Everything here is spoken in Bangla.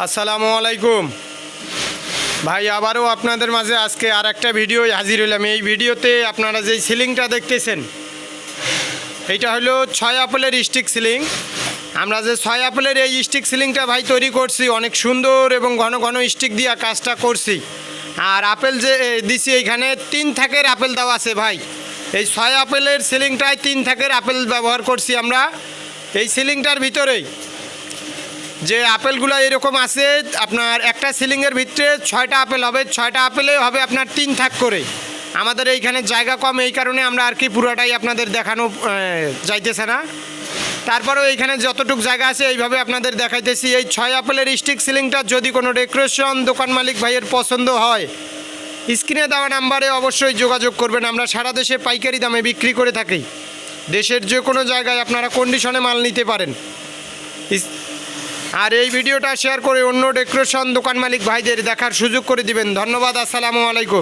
আসসালামু আলাইকুম ভাই, আবারও আপনাদের মাঝে আজকে আর একটা ভিডিও হাজির হলাম। এই ভিডিওতে আপনারা যেই সিলিংটা দেখতেছেন এইটা হলো 6 আপেলের স্টিক সিলিং। আমরা যে 6 আপেলের এই স্টিক সিলিংটা ভাই তৈরি করছি, অনেক সুন্দর এবং ঘন ঘন স্টিক দিয়ে কাজটা করছি। আর আপেল যে দিছি এইখানে 3 থাকের আপেল দেওয়া আছে ভাই। এই 6 আপেলের সিলিংটায় 3 থাকের আপেল ব্যবহার করছি আমরা। এই সিলিংটার ভিতরেই যে আপেলগুলো এরকম আছে, আপনার একটা সিলিংয়ের ভিতরে 6টা আপেল হবে, 6টা আপেলে হবে আপনার 3 থাক করে। আমাদের এইখানে জায়গা কম, এই কারণে আমরা আর কি পুরোটাই আপনাদের দেখানো যাইতেছে না। তারপরেও এইখানে যতটুকু জায়গা আছে এইভাবে আপনাদের দেখাইতেছি। এই 6 আপেলের স্টিক সিলিংটা যদি কোনো ডেকোরেশন দোকান মালিক ভাইয়ের পছন্দ হয়, স্ক্রিনে দেওয়া নাম্বারে অবশ্যই যোগাযোগ করবেন। আমরা সারা দেশে পাইকারি দামে বিক্রি করে থাকি। দেশের যে কোনো জায়গায় আপনারা কন্ডিশনে মাল নিতে পারেন। আর এই ভিডিওটা শেয়ার করে অন্য ডেকোরেশন দোকান মালিক ভাইদের দেখার সুযোগ করে দিবেন। ধন্যবাদ। আসসালামু আলাইকুম।